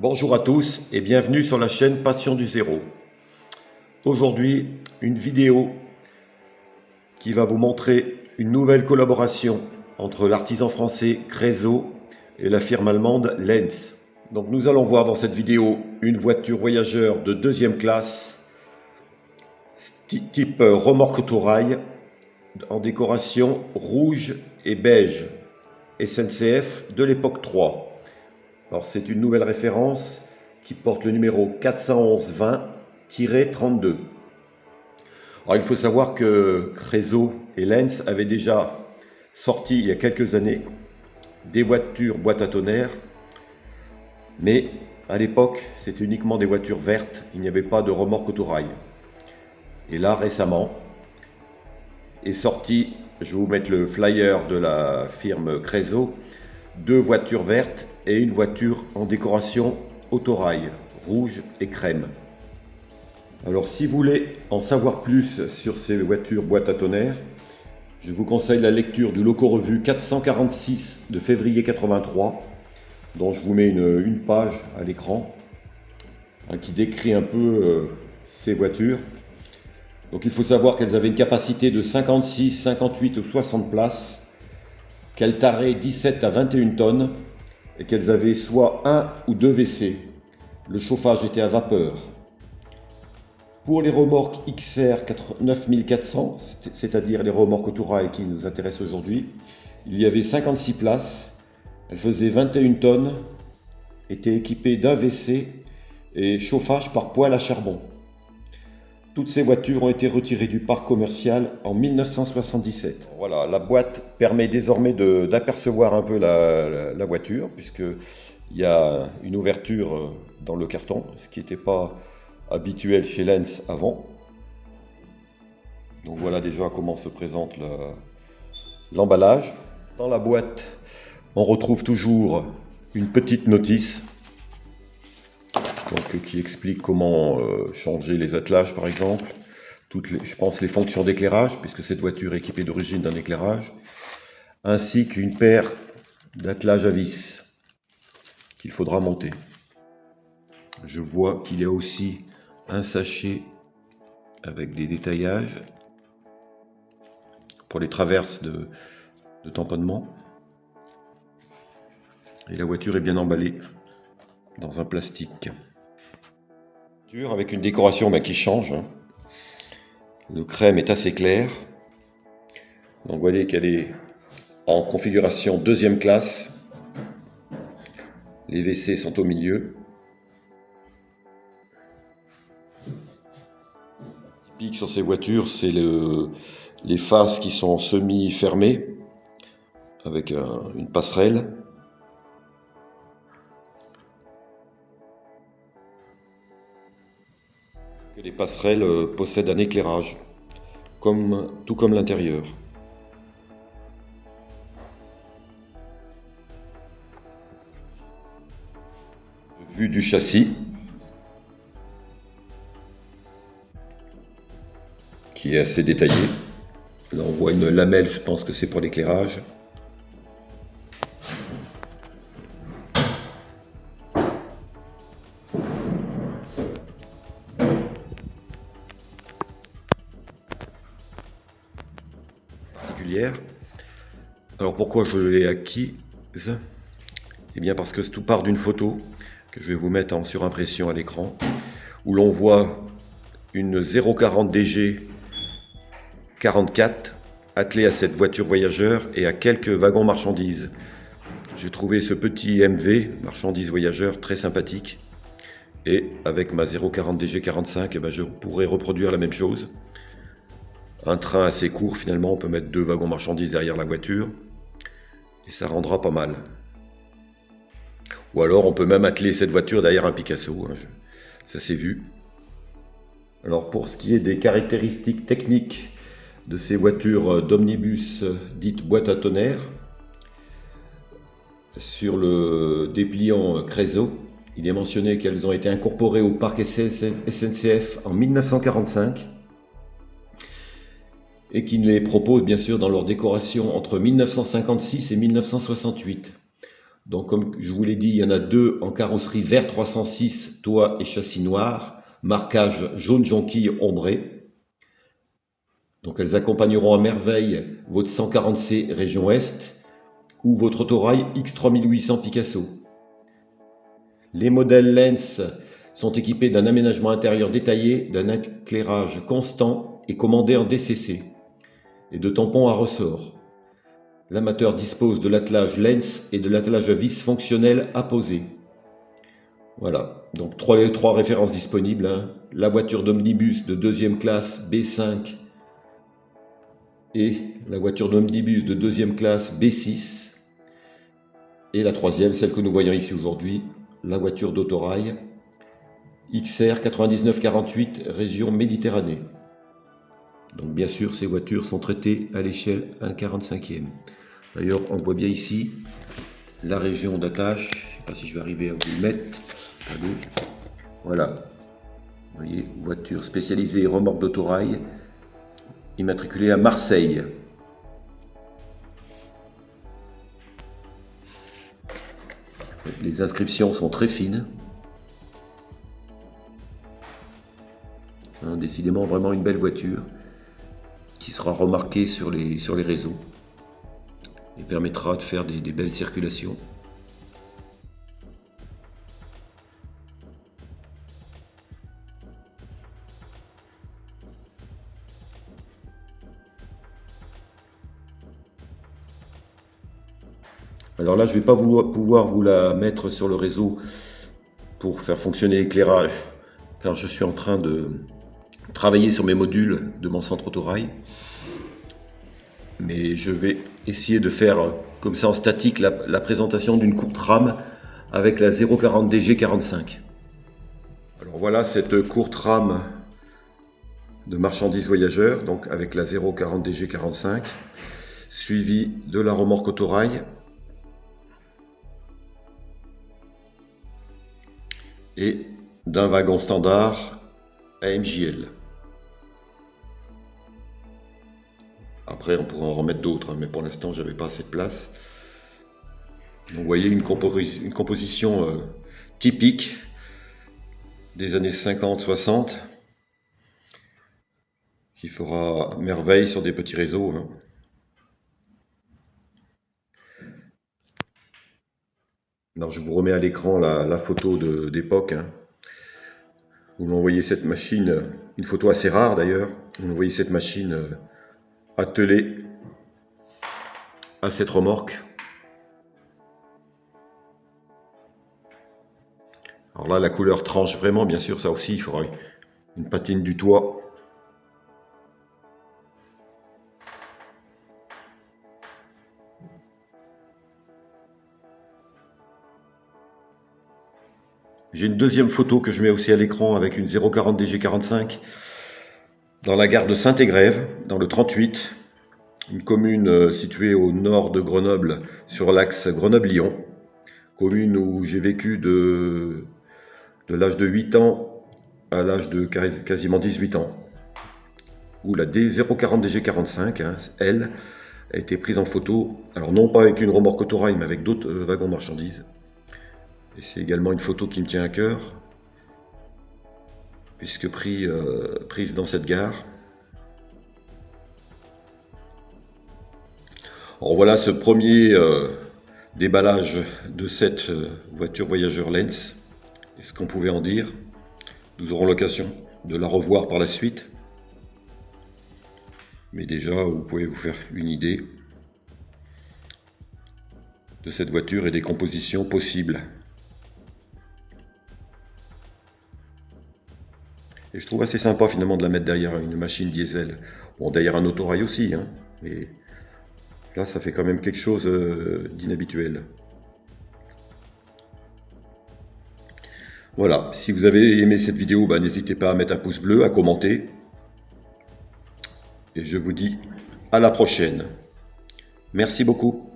Bonjour à tous et bienvenue sur la chaîne Passion du Zéro. Aujourd'hui, une vidéo qui va vous montrer une nouvelle collaboration entre l'artisan français Crezo et la firme allemande Lenz. Donc nous allons voir dans cette vidéo une voiture voyageur de deuxième classe type remorque autorail en décoration rouge et beige SNCF de l'époque 3. Alors c'est une nouvelle référence qui porte le numéro 411-20-32. Alors il faut savoir que Crezo et Lenz avaient déjà sorti il y a quelques années des voitures boîte à tonnerre, mais à l'époque c'était uniquement des voitures vertes, il n'y avait pas de remorque autorail. Et là récemment est sorti, je vais vous mettre le flyer de la firme Crezo, deux voitures vertes et une voiture en décoration autorail, rouge et crème. Alors si vous voulez en savoir plus sur ces voitures boîte à tonnerre, je vous conseille la lecture du Loco Revue 446 de février 83, dont je vous mets une page à l'écran qui décrit un peu ces voitures. Donc il faut savoir qu'elles avaient une capacité de 56, 58 ou 60 places, qu'elles taraient 17 à 21 tonnes et qu'elles avaient soit 1 ou 2 WC. Le chauffage était à vapeur. Pour les remorques XR 9400, c'est-à-dire les remorques autorail qui nous intéressent aujourd'hui, il y avait 56 places, elles faisaient 21 tonnes, étaient équipées d'un WC et chauffage par poêle à charbon. Toutes ces voitures ont été retirées du parc commercial en 1977. Voilà, la boîte permet désormais d'apercevoir un peu la voiture, puisqu'il y a une ouverture dans le carton, ce qui n'était pas habituel chez Lenz avant. Donc voilà déjà comment se présente l'emballage. Dans la boîte, on retrouve toujours une petite notice qui explique comment changer les attelages par exemple, je pense les fonctions d'éclairage, puisque cette voiture est équipée d'origine d'un éclairage, ainsi qu'une paire d'attelages à vis qu'il faudra monter. Je vois qu'il y a aussi un sachet avec des détaillages pour les traverses de tamponnement. Et la voiture est bien emballée dans un plastique. Avec une décoration qui change. Le crème est assez clair. Donc vous voyez qu'elle est en configuration deuxième classe. Les WC sont au milieu. Typique sur ces voitures, c'est les faces qui sont semi-fermées avec une passerelle. Les passerelles possèdent un éclairage, tout comme l'intérieur. Vue du châssis, qui est assez détaillé. Là on voit une lamelle, je pense que c'est pour l'éclairage. Alors pourquoi je l'ai acquise? Eh bien parce que tout part d'une photo que je vais vous mettre en surimpression à l'écran, où l'on voit une 040 DG 44 attelée à cette voiture voyageur et à quelques wagons marchandises. J'ai trouvé ce petit MV, marchandises voyageurs, très sympathique. Et avec ma 040 DG 45, je pourrais reproduire la même chose. Un train assez court, finalement, on peut mettre 2 wagons marchandises derrière la voiture. Et ça rendra pas mal. Ou alors on peut même atteler cette voiture derrière un Picasso. Ça s'est vu. Alors pour ce qui est des caractéristiques techniques de ces voitures d'omnibus dites boîte à tonnerre, sur le dépliant Crezo, il est mentionné qu'elles ont été incorporées au parc SNCF en 1945 et qu'ils les proposent bien sûr dans leur décoration entre 1956 et 1968. Donc comme je vous l'ai dit, il y en a 2 en carrosserie vert 306, toit et châssis noir, marquage jaune jonquille ombré. Donc elles accompagneront à merveille votre 140C région Est ou votre autorail X3800 Picasso. Les modèles Lenz sont équipés d'un aménagement intérieur détaillé, d'un éclairage constant et commandé en DCC et de tampons à ressort. L'amateur dispose de l'attelage Lenz et de l'attelage à vis fonctionnel apposé. Voilà, donc trois références disponibles. La voiture d'omnibus de deuxième classe B5 et la voiture d'omnibus de deuxième classe B6. Et la troisième, celle que nous voyons ici aujourd'hui, la voiture d'autorail XR 9948 région Méditerranée. Donc bien sûr, ces voitures sont traitées à l'échelle 1/45e. D'ailleurs, on voit bien ici la région d'attache. Je ne sais pas si je vais arriver à vous le mettre. Allez. Voilà. Vous voyez, voiture spécialisée remorque d'autorail, immatriculée à Marseille. Les inscriptions sont très fines. Décidément vraiment une belle voiture qui sera remarquée sur les réseaux et permettra de faire des belles circulations. Alors là, je ne vais pas pouvoir vous la mettre sur le réseau pour faire fonctionner l'éclairage, car je suis en train de travailler sur mes modules de mon centre autorail. Mais je vais essayer de faire comme ça en statique la présentation d'une courte rame avec la 040 DG45. Alors voilà cette courte rame de marchandises voyageurs, donc avec la 040 DG45, suivie de la remorque autorail et d'un wagon standard AMJL. Après, on pourra en remettre d'autres, mais pour l'instant, j'avais pas assez de place. Donc, vous voyez une composition typique des années 50-60 qui fera merveille sur des petits réseaux. Alors, je vous remets à l'écran la photo d'époque. Où l'on voyait cette machine, une photo assez rare d'ailleurs, où l'on voyait cette machine attelée à cette remorque. Alors là, la couleur tranche vraiment, bien sûr, ça aussi, il faudra une patine du toit. J'ai une deuxième photo que je mets aussi à l'écran avec une 040 DG45 dans la gare de Saint-Égrève, dans le 38, une commune située au nord de Grenoble, sur l'axe Grenoble-Lyon, commune où j'ai vécu de l'âge de 8 ans à l'âge de quasiment 18 ans, où la 040 DG45, elle, a été prise en photo, alors non pas avec une remorque autorail, mais avec d'autres wagons marchandises. Et c'est également une photo qui me tient à cœur, puisque prise dans cette gare. Alors voilà ce premier déballage de cette voiture voyageur Lenz. Et ce qu'on pouvait en dire. Nous aurons l'occasion de la revoir par la suite. Mais déjà, vous pouvez vous faire une idée de cette voiture et des compositions possibles. Et je trouve assez sympa finalement de la mettre derrière une machine diesel. Bon, derrière un autorail aussi, mais là ça fait quand même quelque chose d'inhabituel. Voilà, si vous avez aimé cette vidéo, n'hésitez pas à mettre un pouce bleu, à commenter. Et je vous dis à la prochaine. Merci beaucoup.